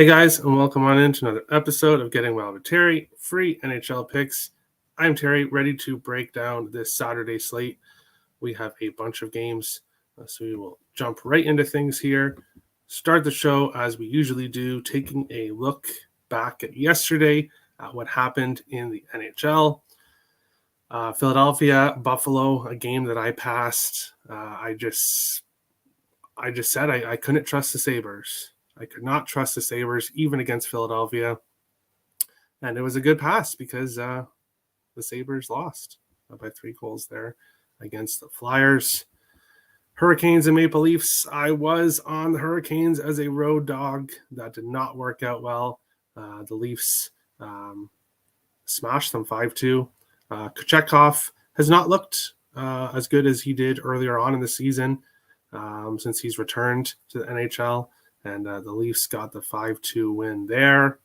Hey guys, and welcome on into another episode of Getting Well with Terry, free NHL picks. I'm Terry, ready to break down this Saturday slate. We have a bunch of games, so we will jump right into things here. Start the show as we usually do, taking a look back at yesterday at what happened in the NHL. Philadelphia, Buffalo, a game that I passed. I just said I couldn't trust the Sabres. I could not trust the Sabres, even against Philadelphia. And it was a good pass because the Sabres lost by 3 goals there against the Flyers. Hurricanes and Maple Leafs. I was on the Hurricanes as a road dog. That did not work out well. The Leafs smashed them 5-2. Kochetkov has not looked as good as he did earlier on in the season since he's returned to the NHL. And the Leafs got the 5-2 win there.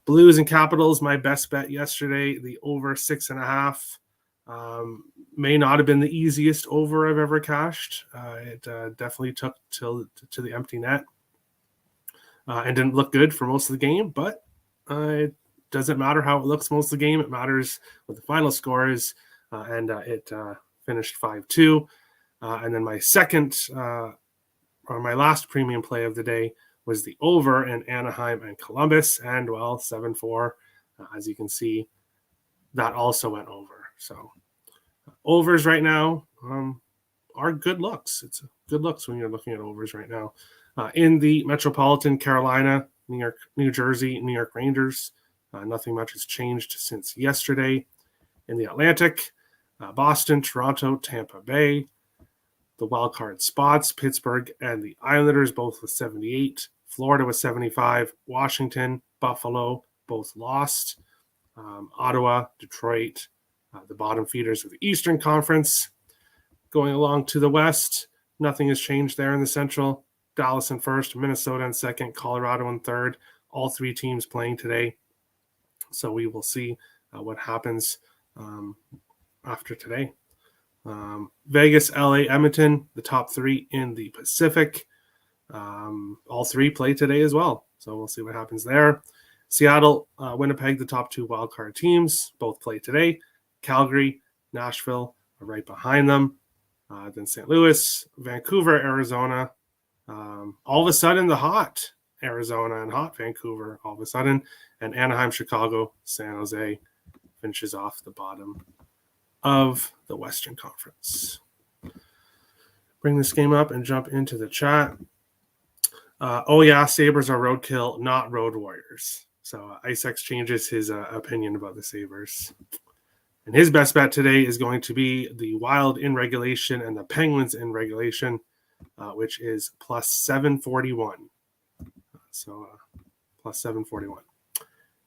Blues and Capitals, my best bet yesterday, the over 6.5. May not have been the easiest over I've ever cashed. It definitely took to the empty net and didn't look good for most of the game, but it doesn't matter how it looks most of the game. It matters what the final score is, and it finished 5-2. And then my my last premium play of the day was the over in Anaheim and Columbus, and 7-4. As you can see, that also went over. So overs right now are good looks. It's good looks when you're looking at overs right now. In the Metropolitan, Carolina, New York, New Jersey, New York Rangers, nothing much has changed since yesterday. In the Atlantic, Boston, Toronto, Tampa Bay. The wild card spots, Pittsburgh and the Islanders, both with 78. Florida with 75. Washington, Buffalo, both lost. Ottawa, Detroit, the bottom feeders of the Eastern Conference. Going along to the West, nothing has changed there in the Central. Dallas in first, Minnesota in second, Colorado in third. All 3 teams playing today. So we will see what happens after today. Vegas, LA, Edmonton, the top 3 in the Pacific. All 3 play today as well. So we'll see what happens there. Seattle, Winnipeg, the top 2 wildcard teams, both play today. Calgary, Nashville are right behind them. Then St. Louis, Vancouver, Arizona. All of a sudden, the hot Arizona and hot Vancouver, all of a sudden. And Anaheim, Chicago, San Jose finishes off the bottom of the Western Conference. Bring this game up and jump into the chat. Sabres are roadkill, not road warriors. So IceX changes his opinion about the Sabres. And his best bet today is going to be the Wild in regulation and the Penguins in regulation, which is plus 741. So plus 741.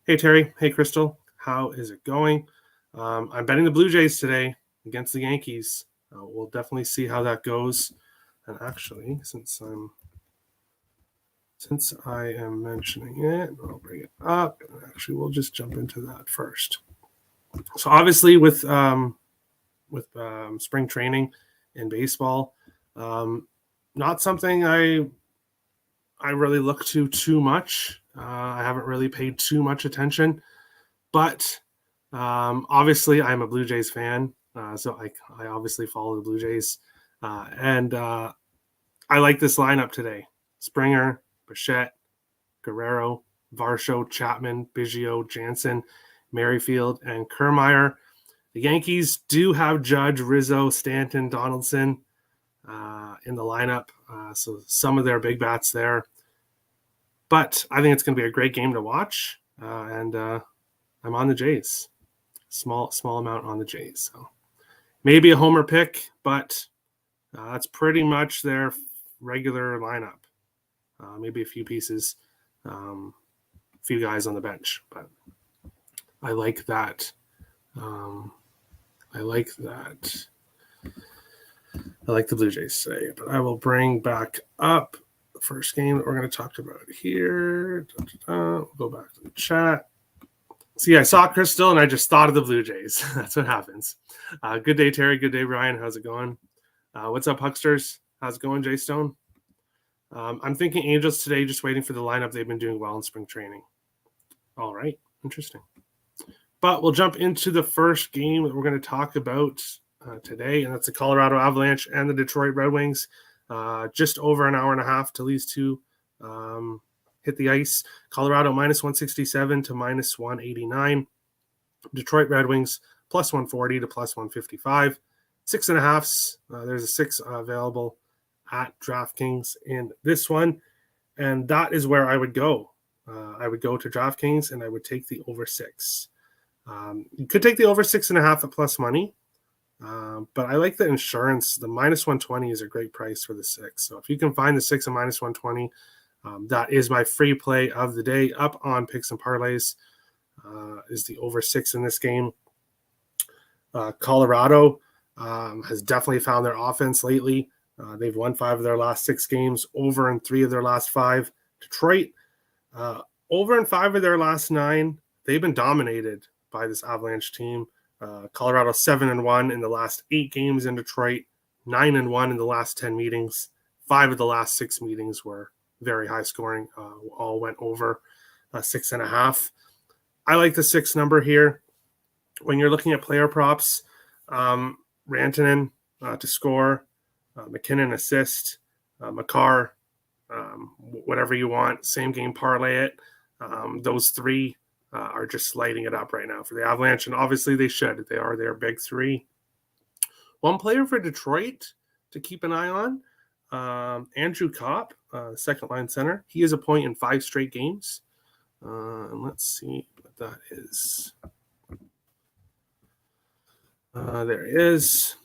Hey, Terry. Hey, Crystal. How is it going? I'm betting the Blue Jays today against the Yankees. We'll definitely see how that goes. And actually, since I am mentioning it, I'll bring it up. Actually, we'll just jump into that first. So obviously, with spring training in baseball, not something I really look to too much. I haven't really paid too much attention, but obviously, I'm a Blue Jays fan, so I obviously follow the Blue Jays. And I like this lineup today. Springer, Bichette, Guerrero, Varsho, Chapman, Biggio, Jansen, Merrifield, and Kiermaier. The Yankees do have Judge, Rizzo, Stanton, Donaldson in the lineup, so some of their big bats there. But I think it's going to be a great game to watch, and I'm on the Jays. Small amount on the Jays. So maybe a homer pick, but that's pretty much their regular lineup. Maybe a few pieces, few guys on the bench, but I like that. I like the Blue Jays today, but I will bring back up the first game that we're going to talk about here. We'll go back to the chat. See, I saw Crystal and I just thought of the Blue Jays. That's what happens. Good day, Terry. Good day, Brian. How's it going? What's up, Hucksters? How's it going, Jay Stone? I'm thinking Angels today, just waiting for the lineup. They've been doing well in spring training. All right, interesting. But we'll jump into the first game that we're going to talk about today, and that's the Colorado Avalanche and the Detroit Red Wings. Just over an hour and a half till these two hit the ice. Colorado minus 167 to minus 189. Detroit Red Wings plus 140 to plus 155. 6.5s. There's a 6 available at DraftKings in this one, and that is where I would go. I would go to DraftKings and I would take the over 6. You could take the over 6.5 at plus money, but I like the insurance. The minus 120 is a great price for the 6. So if you can find the 6 and minus 120, that is my free play of the day up on Picks and Parlays. Is the over 6 in this game. Colorado has definitely found their offense lately. They've won 5 of their last 6 games, over in 3 of their last 5. Detroit, over in 5 of their last 9. They've been dominated by this Avalanche team. Colorado 7-1 in the last 8 games in Detroit, 9-1 in the last 10 meetings. 5 of the last 6 meetings were very high scoring. All went over 6.5. I like the 6 number here. When you're looking at player props, Rantanen to score, McKinnon assist, Makar, whatever you want, same game parlay it. Those 3 are just lighting it up right now for the Avalanche, and obviously they should. They are their big 3. One player for Detroit to keep an eye on, Andrew Kopp, second line center. He is a point in 5 straight games. And let's see what that is. There is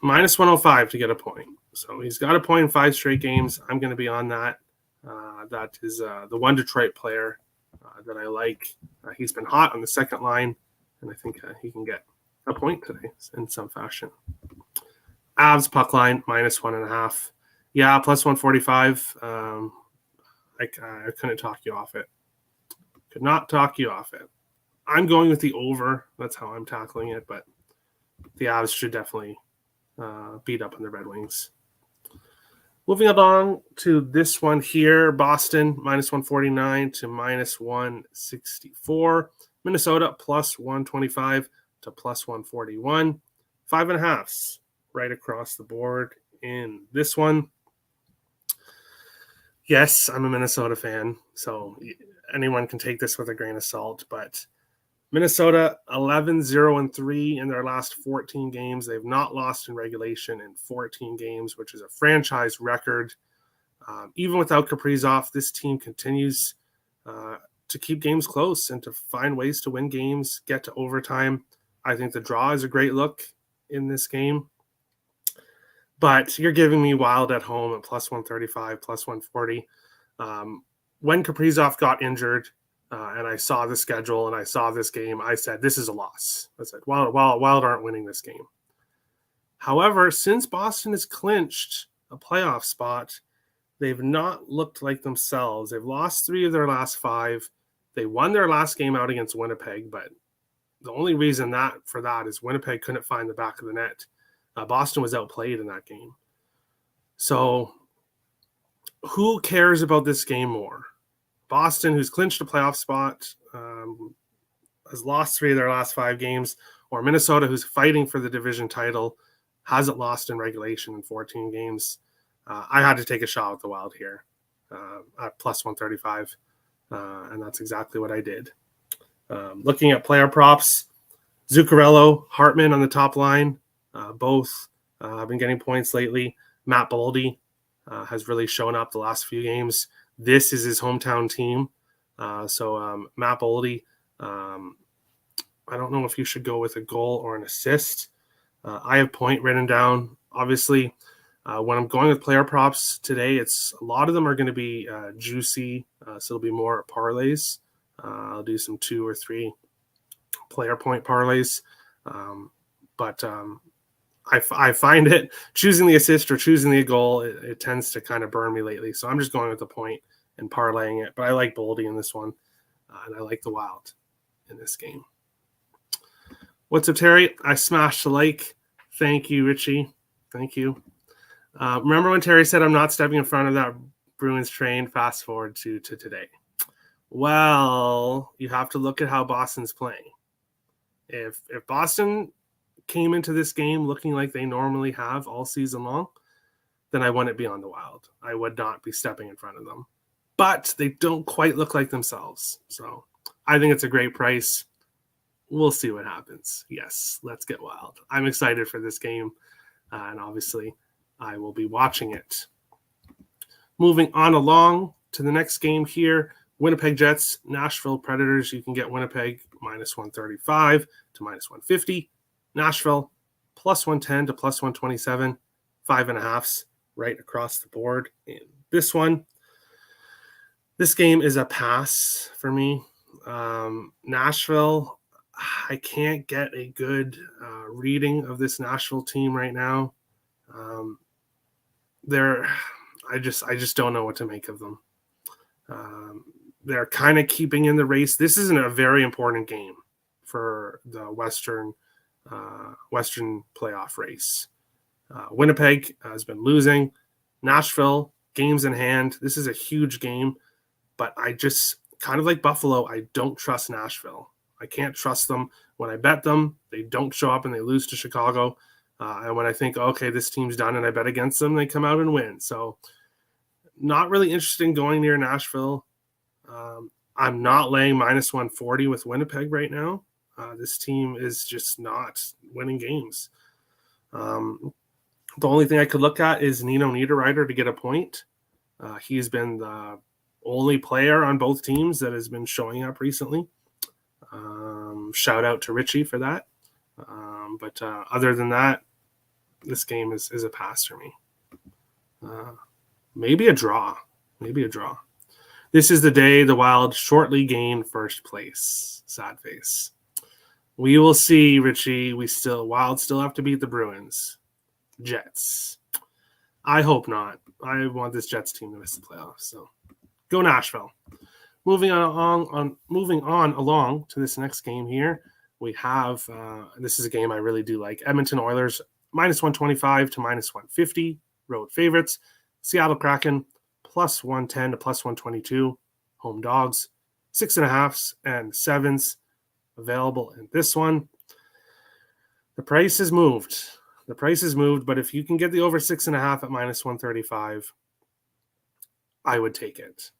minus 105 to get a point. So he's got a point in 5 straight games. I'm going to be on that. That is the one Detroit player that I like. He's been hot on the second line, and I think he can get a point today in some fashion. Avs puck line minus 1.5. Yeah, plus 145. I couldn't talk you off it. Could not talk you off it. I'm going with the over. That's how I'm tackling it, but the Avs should definitely beat up on the Red Wings. Moving along to this one here, Boston minus 149 to minus 164. Minnesota plus 125 to plus 141. 5.5s right across the board in this one. Yes, I'm a Minnesota fan, so anyone can take this with a grain of salt, but Minnesota 11-0-3 in their last 14 games. They've not lost in regulation in 14 games, which is a franchise record. Even without Kaprizov, this team continues to keep games close and to find ways to win games, get to overtime. I think the draw is a great look in this game. But you're giving me Wild at home at plus 135, plus 140. When Kaprizov got injured, and I saw the schedule and I saw this game, I said, this is a loss. I said, Wild aren't winning this game. However, since Boston has clinched a playoff spot, they've not looked like themselves. They've lost 3 of their last 5. They won their last game out against Winnipeg, but the only reason for that is Winnipeg couldn't find the back of the net. Boston was outplayed in that game. So who cares about this game more? Boston, who's clinched a playoff spot, has lost 3 of their last 5 games, or Minnesota, who's fighting for the division title, hasn't lost in regulation in 14 games. I had to take a shot with the Wild here at plus 135, and that's exactly what I did. Looking at player props, Zuccarello, Hartman on the top line. Both have been getting points lately. Matt Boldy has really shown up the last few games. This is his hometown team. So Matt Boldy, I don't know if you should go with a goal or an assist. I have point written down. Obviously, when I'm going with player props today, a lot of them are going to be juicy. So it'll be more parlays. I'll do some 2 or 3 player point parlays. But I find it choosing the assist or choosing the goal, it tends to kind of burn me lately. So I'm just going with the point and parlaying it. But I like Boldy in this one, and I like the Wild in this game. What's up, Terry? I smashed the like. Thank you, Richie. Thank you. Remember when Terry said I'm not stepping in front of that Bruins train? Fast forward to today. Well, you have to look at how Boston's playing. If Boston came into this game looking like they normally have all season long, then I wouldn't be on the Wild. I would not be stepping in front of them. But they don't quite look like themselves. So I think it's a great price. We'll see what happens. Yes, let's get wild. I'm excited for this game. And obviously, I will be watching it. Moving on along to the next game here, Winnipeg Jets, Nashville Predators. You can get Winnipeg minus 135 to minus 150. Nashville plus 110 to plus 127. 5.5s right across the board in this one. This game is a pass for me. Nashville, I can't get a good reading of this Nashville team right now. I just don't know what to make of them. They're kind of keeping in the race. This isn't a very important game for the Western playoff race. Winnipeg has been losing. Nashville, games in hand. This is a huge game, but I just kind of like Buffalo. I don't trust Nashville. I can't trust them. When I bet them, they don't show up and they lose to Chicago. And when I think, okay, this team's done and I bet against them, they come out and win. So not really interested in going near Nashville. I'm not laying minus 140 with Winnipeg right now. This team is just not winning games. The only thing I could look at is Nino Niederreiter to get a point. He's been the only player on both teams that has been showing up recently. Shout out to Richie for that. But other than that, this game is a pass for me. Maybe a draw. This is the day the Wild shortly gain first place. Sad face. We will see, Richie. Wild still have to beat the Bruins. Jets. I hope not. I want this Jets team to miss the playoffs. So go Nashville. Moving on along to this next game here, we have this is a game I really do like. Edmonton Oilers minus 125 to minus 150, road favorites. Seattle Kraken plus 110 to plus 122, home dogs. 6.5s and 7s available in this one. The price has moved. But if you can get the over 6.5 at minus 135, I would take it.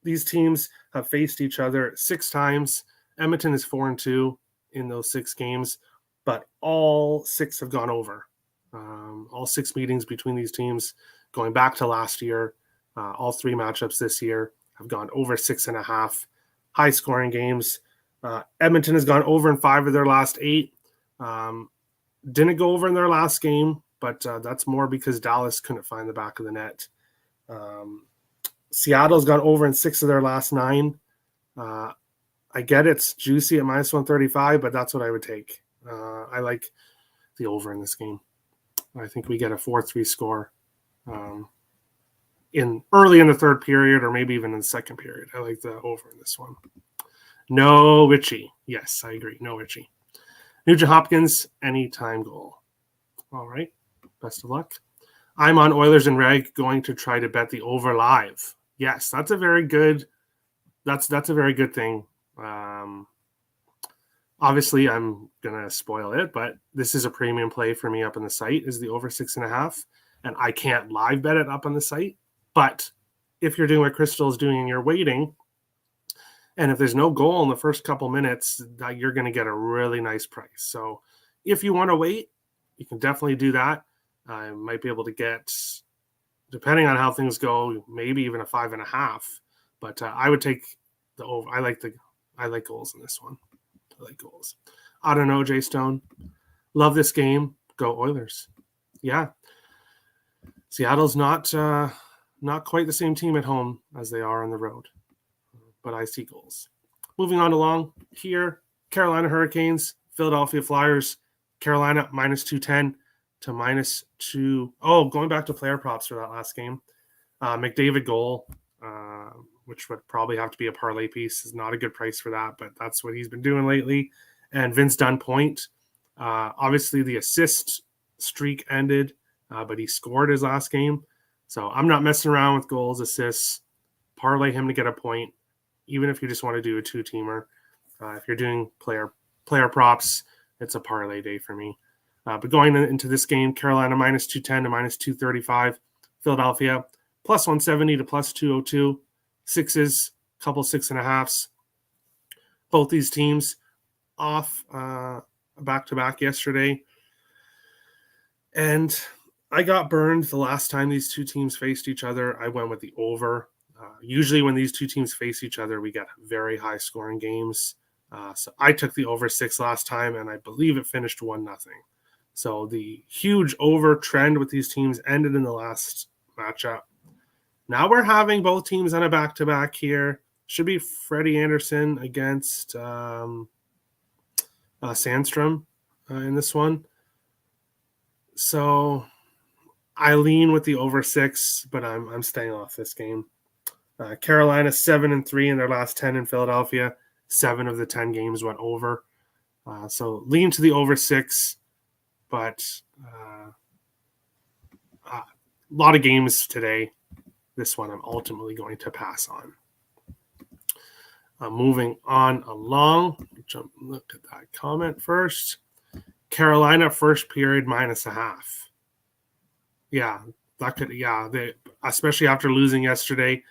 These teams have faced each other 6 times. Edmonton is 4-2 in those 6 games, but all 6 have gone over. All 6 meetings between these teams going back to last year, all 3 matchups this year have gone over 6.5. High scoring games. Edmonton has gone over in 5 of their last 8. Didn't go over in their last game, but that's more because Dallas couldn't find the back of the net. Seattle's gone over in 6 of their last 9. I get it's juicy at minus 135, but that's what I would take. I like the over in this game. I think we get a 4-3 score early in the third period or maybe even in the second period. I like the over in this one. No Richie. Yes, I agree. No Richie. Nugent Hopkins, anytime goal. All right. Best of luck. I'm on Oilers and Reg going to try to bet the over live. Yes, that's a very good thing. Obviously, I'm going to spoil it, but this is a premium play for me up on the site is the over 6.5. And I can't live bet it up on the site. But if you're doing what Crystal is doing and you're waiting, and if there's no goal in the first couple minutes, you're going to get a really nice price. So if you want to wait, you can definitely do that. I might be able to get, depending on how things go, maybe even a 5.5. But I would take the over. I like goals in this one. I like goals. I don't know, Jay Stone. Love this game. Go Oilers. Yeah. Seattle's not quite the same team at home as they are on the road. But I see goals. Moving on along here, Carolina Hurricanes, Philadelphia Flyers, Carolina minus 210 to minus 2. Oh, going back to player props for that last game. McDavid goal, which would probably have to be a parlay piece, is not a good price for that, but that's what he's been doing lately. And Vince Dunn point. Obviously, the assist streak ended but he scored his last game. So I'm not messing around with goals, assists. Parlay him to get a point, even if you just want to do a two-teamer. If you're doing player props, it's a parlay day for me. But going into this game, Carolina minus 210 to minus 235. Philadelphia plus 170 to plus 202. Sixes, couple 6.5s. Both these teams off back-to-back yesterday. And I got burned the last time these two teams faced each other. I went with the over. Usually when these two teams face each other, we get very high-scoring games. So I took the over 6 last time, and I believe it finished 1-0. So the huge over trend with these teams ended in the last matchup. Now we're having both teams on a back-to-back here. Should be Freddie Anderson against Sandstrom in this one. So I lean with the over 6, but I'm staying off this game. Carolina 7-3 in their last 10 in Philadelphia. 7 of the 10 games went over. So lean to the over 6, but a lot of games today. This one I'm ultimately going to pass on. Moving on along, look at that comment first. Carolina first period -0.5. Yeah, that could. Yeah, they, especially after losing yesterday,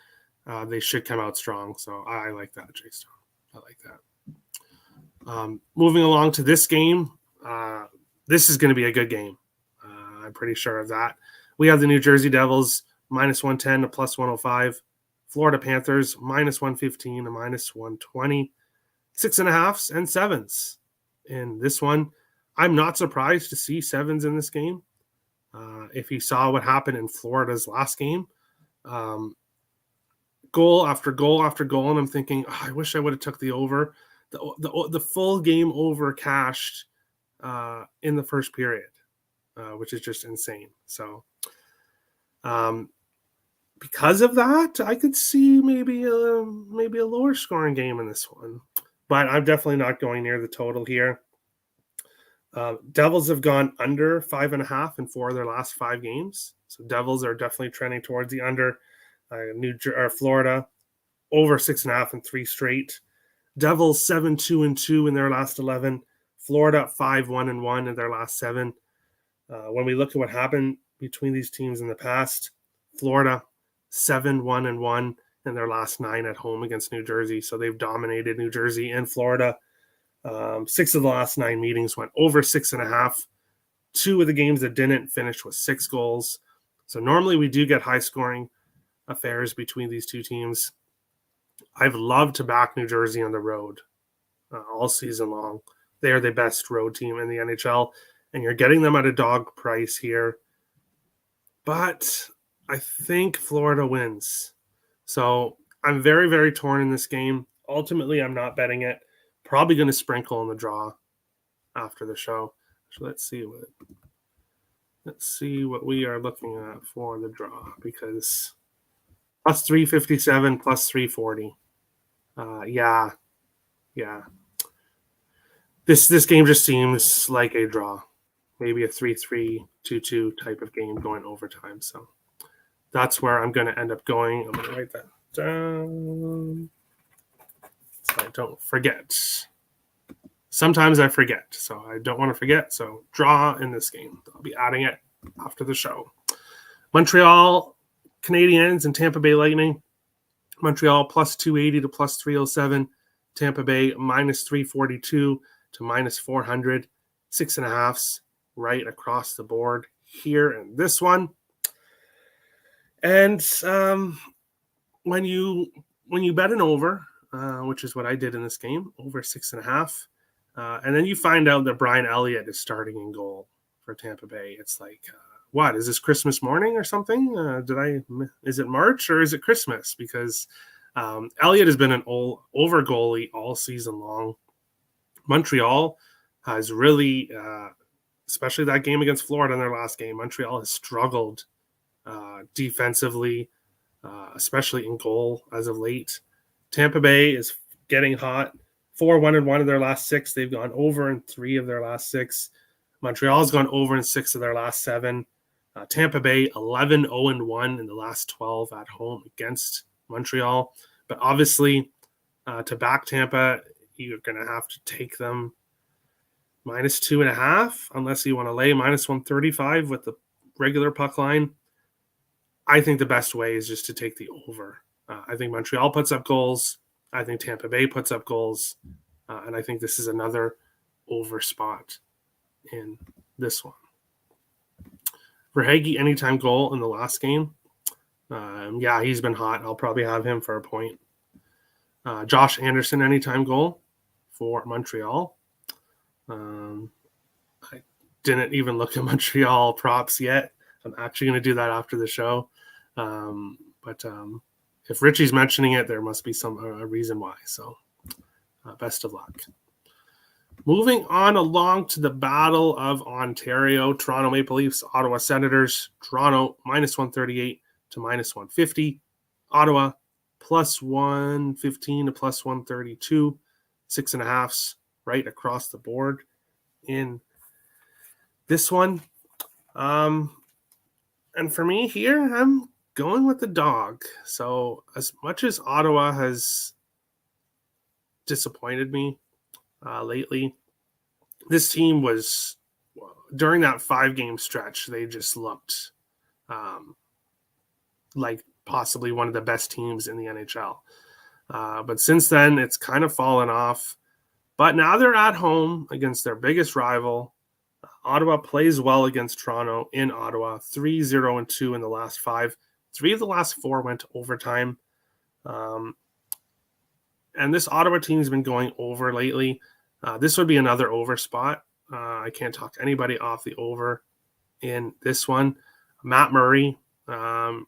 they should come out strong. So I like that, J-Stone. I like that. Moving along to this game, this is going to be a good game. I'm pretty sure of that. We have the New Jersey Devils -110 to +105. Florida Panthers -115 to -120. 6.5s and 7s in this one. I'm not surprised to see 7s in this game. If you saw what happened in Florida's last game, goal after goal after goal, and I'm thinking, I wish I would have took the over. The full game over cashed in the first period, which is just insane. So because of that, I could see maybe a lower scoring game in this one. But I'm definitely not going near the total here. Devils have gone under 5.5 in 4 of their last 5 games. So Devils are definitely trending towards the under. Florida over 6.5 in 3 straight. Devils 7-2-2 in their last 11. Florida 5-1-1 in their last 7. When we look at what happened between these teams in the past, Florida 7-1-1 in their last 9 at home against New Jersey. So they've dominated New Jersey and Florida. 6 of the last 9 meetings went over 6.5. 2 of the games that didn't finish with 6 goals. So normally we do get high scoring affairs between these two teams. I've loved to back New Jersey on the road all season long. They are the best road team in the NHL, and you're getting them at a dog price here. But I think Florida wins. So I'm very, very torn in this game. Ultimately, I'm not betting it. Probably going to sprinkle in the draw after the show. So let's see what we are looking at for the draw, because plus 357, plus 340. Yeah. This game just seems like a draw. Maybe a 3-3, 2-2 type of game going overtime. So that's where I'm going to end up going. I'm going to write that down so I don't forget. Sometimes I forget, so I don't want to forget. So draw in this game. I'll be adding it after the show. Montreal Canadiens and Tampa Bay Lightning. Montreal plus 280 to plus 307. Tampa Bay minus 342 to minus 400. 6.5s right across the board here in this one. And when you bet an over, which is what I did in this game, over 6.5, and then you find out that Brian Elliott is starting in goal for Tampa Bay, it's like, what is this, Christmas morning or something? Is it March or is it Christmas? Because Elliott has been an over goalie all season long. Montreal has really, especially that game against Florida in their last game, Montreal has struggled defensively, especially in goal as of late. Tampa Bay is getting hot. 4-1-1 of their last 6. They've gone over in 3 of their last 6. Montreal's gone over in 6 of their last 7. Tampa Bay 11-0-1 in the last 12 at home against Montreal. But obviously, to back Tampa, you're going to have to take them -2.5, unless you want to lay -135 with the regular puck line. I think the best way is just to take the over. I think Montreal puts up goals. I think Tampa Bay puts up goals. And I think this is another over spot in this one. Verhaeghe, anytime goal in the last game. Yeah, he's been hot. I'll probably have him for a point. Josh Anderson, anytime goal for Montreal. I didn't even look at Montreal props yet. I'm actually going to do that after the show. But if Richie's mentioning it, there must be a reason why. So best of luck. Moving on along to the Battle of Ontario, Toronto Maple Leafs, Ottawa Senators. Toronto -138 to -150. Ottawa +115 to +132. 6.5s right across the board in this one. And for me here, I'm going with the dog. So as much as Ottawa has disappointed me lately, this team was, during that 5-game stretch, they just looked like possibly one of the best teams in the NHL. But since then, it's kind of fallen off. But now they're at home against their biggest rival. Ottawa plays well against Toronto in Ottawa, 3-0-2 in the last 5. 3 of the last 4 went to overtime. And this Ottawa team's been going over lately. This would be another over spot. I can't talk anybody off the over in this one. Matt Murray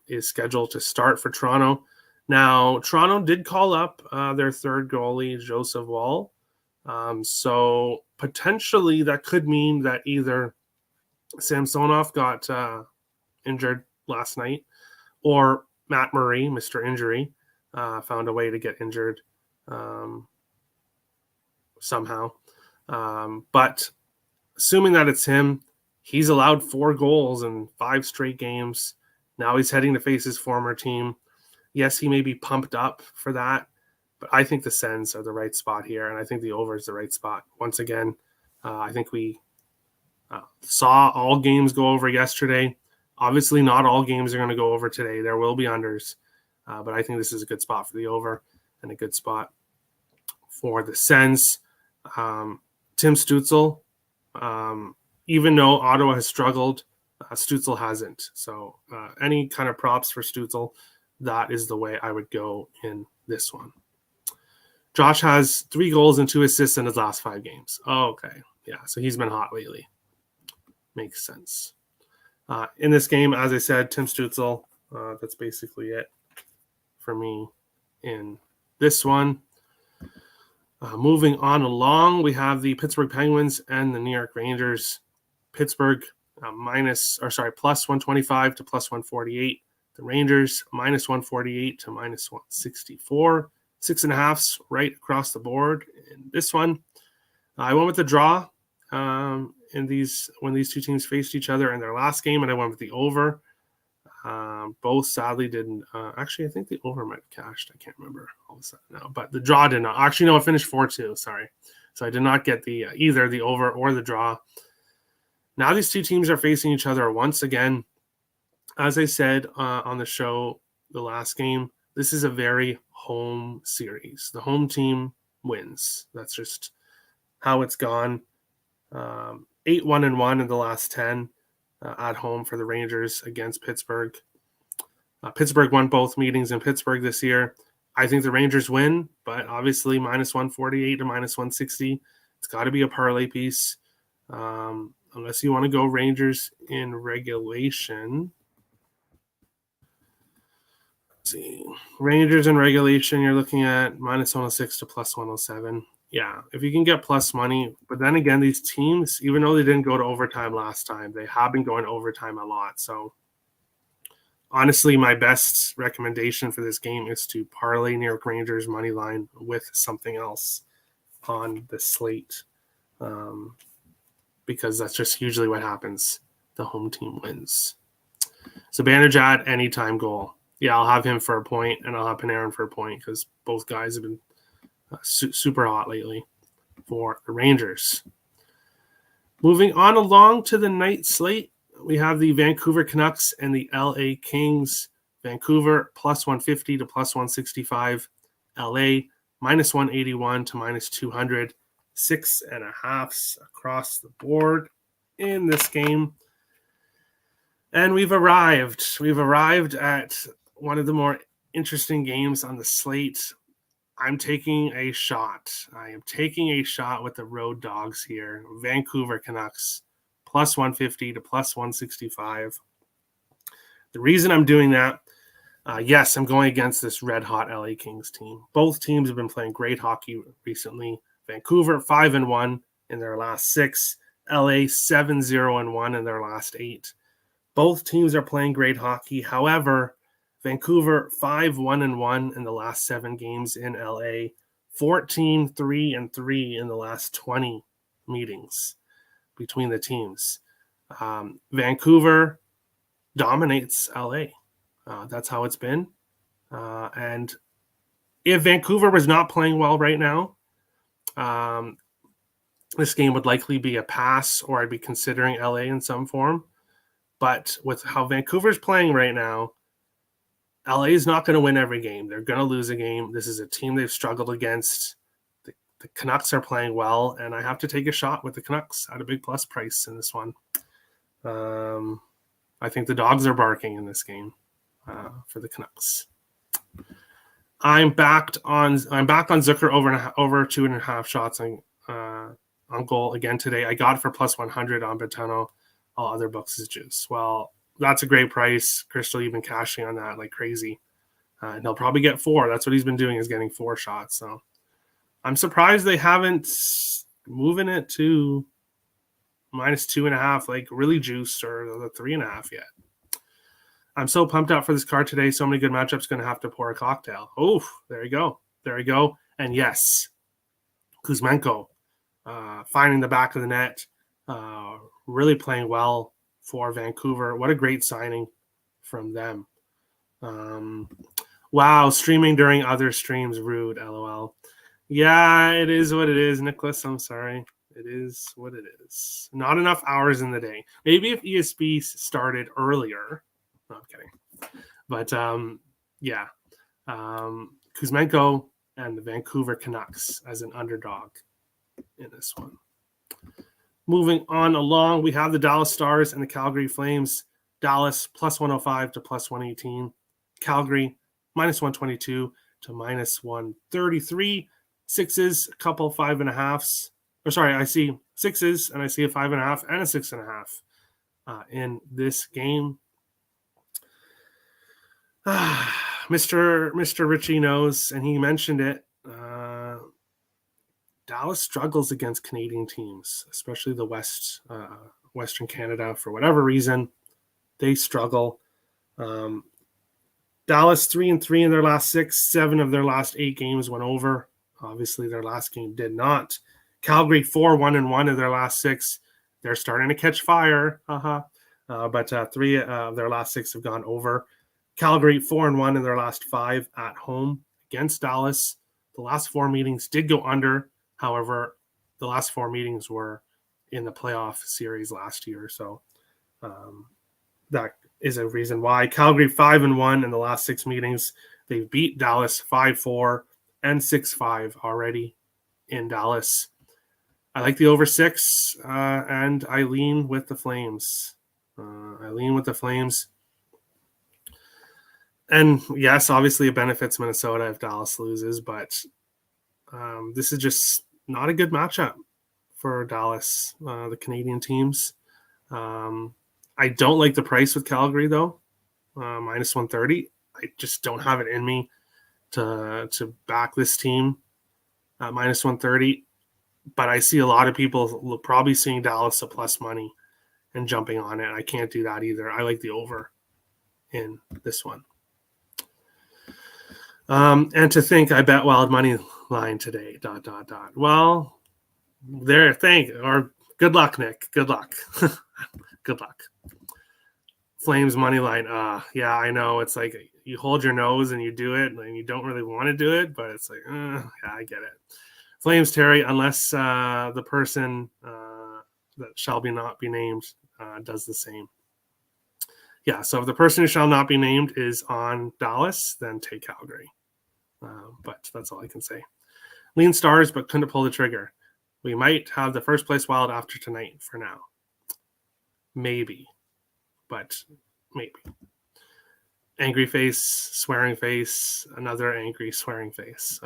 is scheduled to start for Toronto. Now, Toronto did call up their third goalie, Joseph Woll. So potentially that could mean that either Samsonov got injured last night, or Matt Murray, Mr. Injury, found a way to get injured somehow. But assuming that it's him, he's allowed 4 goals in 5 straight games. Now he's heading to face his former team. Yes, he may be pumped up for that, but I think the Sens are the right spot here, and I think the over is the right spot. Once again, I think we saw all games go over yesterday. Obviously, not all games are going to go over today. There will be unders, but I think this is a good spot for the over and a good spot for the Sens. Tim Stützle, even though Ottawa has struggled, Stützle hasn't. So any kind of props for Stützle, that is the way I would go in this one. Josh has 3 goals and 2 assists in his last 5 games. Oh, okay. Yeah, so he's been hot lately. Makes sense. In this game, as I said, Tim Stützle, that's basically it for me in this one. Moving on along, we have the Pittsburgh Penguins and the New York Rangers. Pittsburgh +125 to +148. The Rangers -148 to -164. 6.5s right across the board in this one. I went with the draw in these when these two teams faced each other in their last game, and I went with the over. Both sadly didn't. Actually, I think the over might have cashed. I can't remember all of a sudden now, but the draw did not. Actually, no, it finished 4-2. Sorry, so I did not get the either the over or the draw. Now these two teams are facing each other once again. As I said on the show, the last game, this is a very home series. The home team wins. That's just how it's gone. 8-1-1 in the last 10 at home for the Rangers against Pittsburgh. Pittsburgh won both meetings in Pittsburgh this year. I think the Rangers win, but obviously -148 to -160. It's got to be a parlay piece. Unless you want to go Rangers in regulation. Let's see. Rangers in regulation, you're looking at -106 to +107. Yeah, if you can get plus money. But then again, these teams, even though they didn't go to overtime last time, they have been going to overtime a lot. So honestly, my best recommendation for this game is to parlay New York Rangers money line with something else on the slate, because that's just usually what happens. The home team wins Zibanejad, anytime goal. Yeah, I'll have him for a point, and I'll have Panarin for a point because both guys have been super hot lately for the Rangers. Moving on along to the night slate, we have the Vancouver Canucks and the LA Kings. Vancouver plus 150 to plus 165. LA minus 181 to minus 200. 6.5 across the board in this game. And we've arrived. We've arrived at one of the more interesting games on the slate. I'm taking a shot. I am taking a shot with the road dogs here. Vancouver Canucks plus 150 to plus 165. The reason I'm doing that, yes, I'm going against this red-hot LA Kings team. Both teams have been playing great hockey recently. Vancouver 5-1 in their last 6. LA 7-0-1 in their last 8. Both teams are playing great hockey. However, Vancouver 5-1-1 in the last 7 games in LA, 14-3-3 in the last 20 meetings between the teams. Vancouver dominates LA. That's how it's been. And if Vancouver was not playing well right now, this game would likely be a pass, or I'd be considering LA in some form. But with how Vancouver's playing right now, LA is not going to win every game. They're going to lose a game. This is a team they've struggled against. The Canucks are playing well, and I have to take a shot with the Canucks at a big plus price in this one. I think the dogs are barking in this game for the Canucks. I'm back on Zucker over 2.5 shots on goal again today. I got it for plus 100 on Betano. All other books is juice. Well, that's a great price. Crystal, you've been cashing on that like crazy. And he'll probably get 4. That's what he's been doing, is getting 4 shots. So I'm surprised they haven't moving it to minus 2.5, like really juiced, or the 3.5 yet. I'm so pumped out for this card today. So many good matchups. Going to have to pour a cocktail. Oh, there you go. There you go. And yes, Kuzmenko finding the back of the net. Really playing well for Vancouver. What a great signing from them. Wow, streaming during other streams, rude, LOL. Yeah, it is what it is, Nicholas. I'm sorry. It is what it is. Not enough hours in the day. Maybe if ESB started earlier. No, I'm kidding. But yeah, Kuzmenko and the Vancouver Canucks as an underdog in this one. Moving on along, we have the Dallas Stars and the Calgary Flames. Dallas plus 105 to plus 118. Calgary minus 122 to minus 133. Sixes, a couple 5.5s. Or sorry, I see 6s and I see a 5.5 and a 6.5 in this game. Mr. Richie knows, and he mentioned it. Dallas struggles against Canadian teams, especially the Western Canada. For whatever reason, they struggle. Dallas 3-3 in their last 6. 7 of their last 8 games went over. Obviously, their last game did not. Calgary 4-1-1 in their last 6. They're starting to catch fire. But 3 of their last 6 have gone over. Calgary 4-1 in their last 5 at home against Dallas. The last 4 meetings did go under. However, the last 4 meetings were in the playoff series last year. So that is a reason why. Calgary 5-1 in the last 6 meetings. They've beat Dallas 5-4 and 6-5 already in Dallas. I like the over 6, and I lean with the Flames. And yes, obviously it benefits Minnesota if Dallas loses, but this is just not a good matchup for Dallas, the Canadian teams. I don't like the price with Calgary, though, minus 130. I just don't have it in me to back this team at minus 130. But I see a lot of people probably seeing Dallas a plus money and jumping on it. I can't do that either. I like the over in this one. And to think I bet wild money line today, ... Well, or good luck, Nick. Good luck. Good luck. Flames money line. Yeah, I know. It's like you hold your nose and you do it, and you don't really want to do it, but it's like, yeah, I get it. Flames, Terry, unless the person that shall not be named does the same. Yeah, so if the person who shall not be named is on Dallas, then take Calgary. But that's all I can say. Lean Stars, but couldn't pull the trigger. We might have the first place wild after tonight for now. Maybe. But maybe. Angry face, swearing face, another angry swearing face.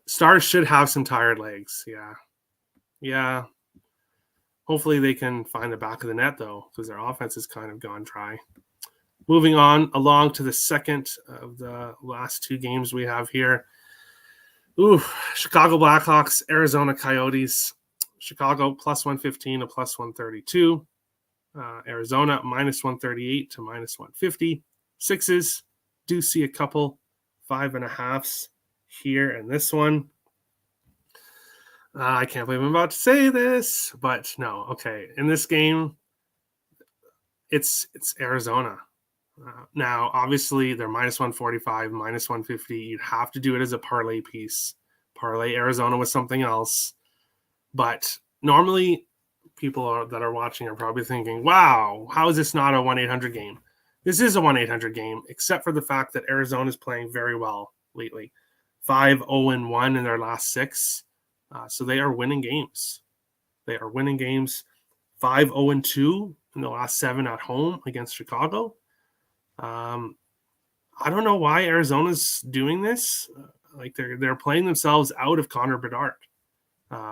Stars should have some tired legs. Yeah. Hopefully they can find the back of the net, though, because their offense has kind of gone dry. Moving on along to the second of the last two games we have here. Chicago Blackhawks, Arizona Coyotes. Chicago plus 115 to plus 132. Arizona minus 138 to minus 150. Sixes. Do see a couple 5.5s here in this one. I can't believe I'm about to say this, but no. Okay, in this game, it's Arizona. Now, obviously, they're minus 145, minus 150. You'd have to do it as a parlay piece. Parlay Arizona with something else. But normally, people that are watching are probably thinking, wow, how is this not a 1-800 game? This is a 1-800 game, except for the fact that Arizona is playing very well lately. 5-0-1 in their last 6. So they are winning games. 5-0-2 in the last 7 at home against Chicago. I don't know why Arizona's doing this. Like they're playing themselves out of Connor Bedard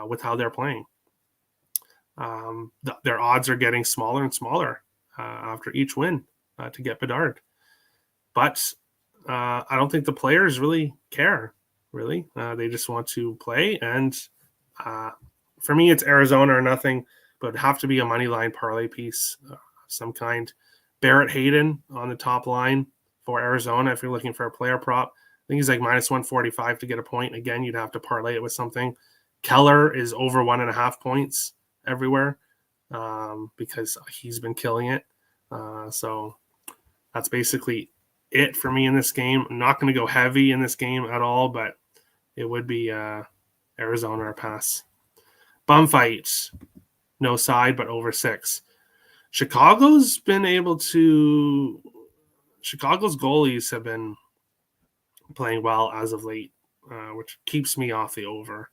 with how they're playing. Their odds are getting smaller and smaller after each win to get Bedard. But I don't think the players really care. Really, they just want to play. And for me, it's Arizona or nothing. But it'd have to be a money line parlay piece of some kind. Barrett Hayden on the top line for Arizona. If you're looking for a player prop, I think he's like minus 145 to get a point. Again, you'd have to parlay it with something. Keller is over 1.5 points everywhere because he's been killing it. So that's basically it for me in this game. I'm not going to go heavy in this game at all, but it would be Arizona or pass. Bum fight, no side, but over 6. Chicago's goalies have been playing well as of late, which keeps me off the over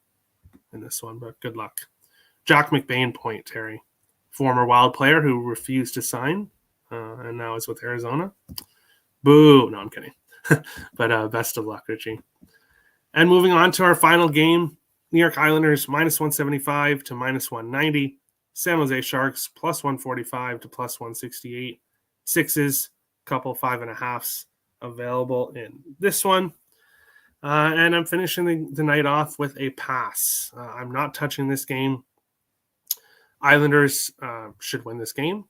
in this one, but good luck. Jack McBain point, Terry. Former Wild player who refused to sign and now is with Arizona. Boo! No, I'm kidding. But best of luck, Richie. And moving on to our final game, New York Islanders minus 175 to minus 190. San Jose Sharks plus 145 to plus 168. Sixes, couple 5.5s available in this one. And I'm finishing the night off with a pass. I'm not touching this game. Islanders should win this game,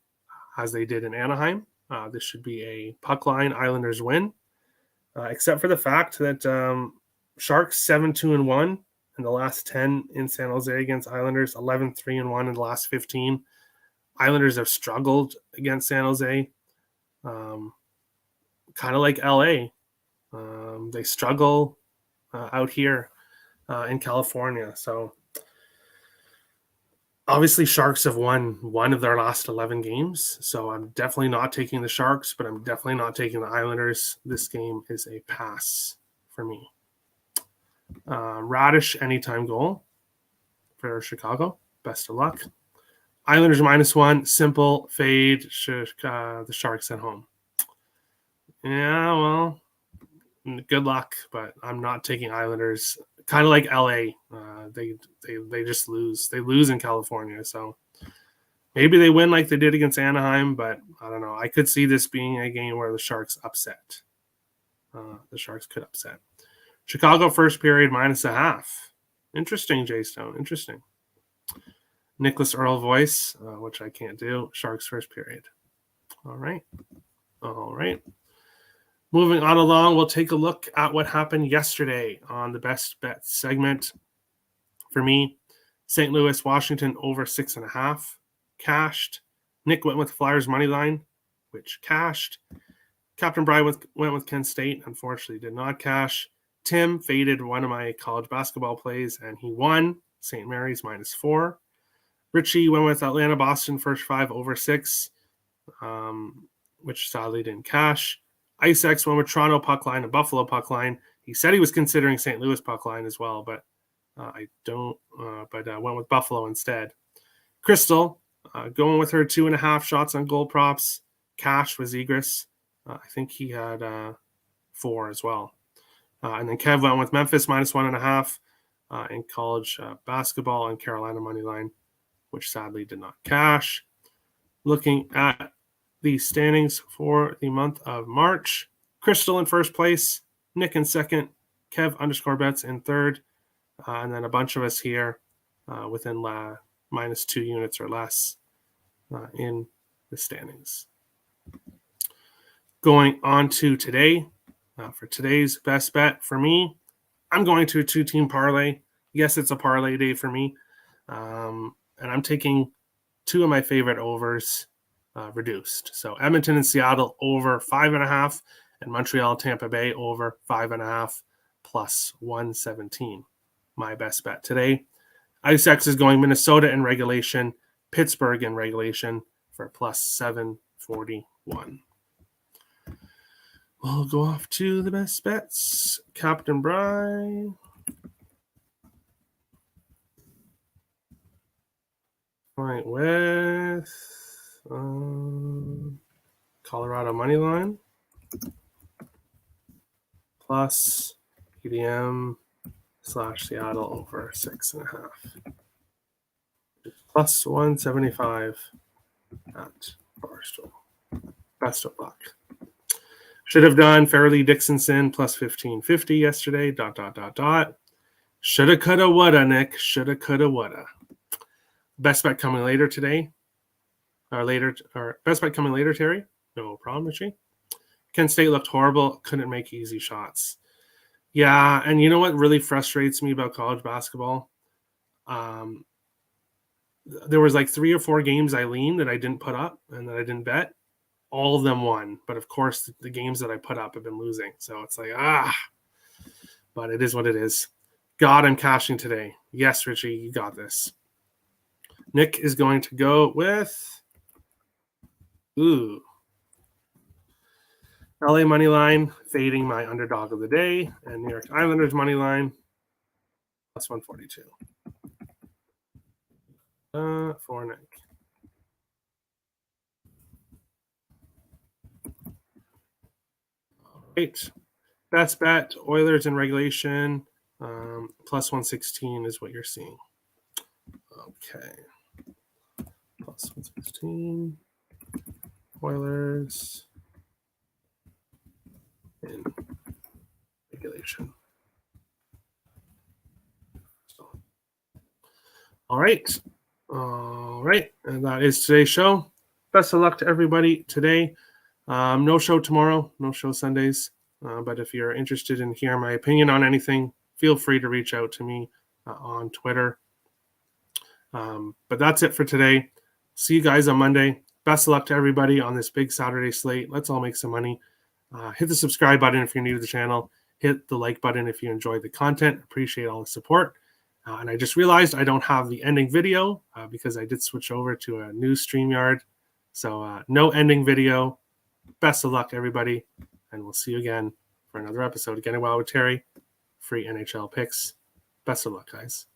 as they did in Anaheim. This should be a puck line Islanders win, except for the fact that Sharks 7-2-1 in the last 10 in San Jose against Islanders, 11-3-1 in the last 15. Islanders have struggled against San Jose, kind of like LA. They struggle out here in California. So obviously Sharks have won one of their last 11 games. So I'm definitely not taking the Sharks, but I'm definitely not taking the Islanders. This game is a pass for me. Radish anytime goal for Chicago. Best of luck. Islanders -1. Simple fade. The Sharks at home. Yeah, well, good luck, but I'm not taking Islanders. Kind of like LA. They just lose. They lose in California, so maybe they win like they did against Anaheim, but I don't know. I could see this being a game where the Sharks upset. The Sharks could upset. Chicago first period -0.5. Interesting, Jay Stone. Interesting. Nicholas Earl voice, which I can't do. Sharks first period. All right. Moving on along, we'll take a look at what happened yesterday on the best bet segment. For me, St. Louis, Washington over 6.5. Cashed Nick went with Flyers money line, which cashed. Captain Bry went with Kent State. Unfortunately, did not cash. Tim faded one of my college basketball plays, and he won St. Mary's -4. Richie went with Atlanta Boston first 5 over 6, which sadly didn't cash. IceX went with Toronto puck line and Buffalo puck line. He said he was considering St. Louis puck line as well, but I don't. But went with Buffalo instead. Crystal going with her 2.5 shots on goal props. Cash was Zegras. I think he had 4 as well. And then Kev went with Memphis -1.5 in college basketball and Carolina money line, which sadly did not cash. Looking at the standings for the month of March, Crystal in first place, Nick in second, Kev_bets in third, and then a bunch of us here within -2 units or less in the standings. Going on to today, for today's best bet for me, I'm going to a 2-team parlay. Yes, it's a parlay day for me, and I'm taking 2 of my favorite overs reduced. So Edmonton and Seattle over 5.5, and Montreal Tampa Bay over 5.5 plus 117. My best bet today. IceX is going Minnesota in regulation, Pittsburgh in regulation for plus 741. We'll go off to the best bets. Captain Bry. Right with Colorado money line plus EDM/Seattle over 6.5. Plus 175 at Barstool. Best of luck. Should have done Fairleigh Dickinson plus 1550 yesterday. ... Shoulda, coulda, woulda, Nick. Shoulda, coulda, woulda. Best bet coming later today. Or best bet coming later, Terry. No problem, Richie. Kent State looked horrible. Couldn't make easy shots. Yeah, and you know what really frustrates me about college basketball? There was like 3 or 4 games I leaned that I didn't put up and that I didn't bet. All of them won. But of course, the games that I put up have been losing. So it's like, but it is what it is. God, I'm cashing today. Yes, Richie, you got this. Nick is going to go with LA money line, fading my underdog of the day, and New York Islanders money line, plus 142. For Nick. All right. Best bet, Oilers in regulation, plus 116 is what you're seeing. Okay. Plus 116. Oilers in regulation. All right. And that is today's show. Best of luck to everybody today. No show tomorrow, no show Sundays. But if you're interested in hearing my opinion on anything, feel free to reach out to me on Twitter. But that's it for today. See you guys on Monday. Best of luck to everybody on this big Saturday slate. Let's all make some money. Hit the subscribe button if you're new to the channel. Hit the like button if you enjoyed the content. Appreciate all the support. And I just realized I don't have the ending video because I did switch over to a new StreamYard. So no ending video. Best of luck, everybody. And we'll see you again for another episode. Getting Wild with Terry. Free NHL picks. Best of luck, guys.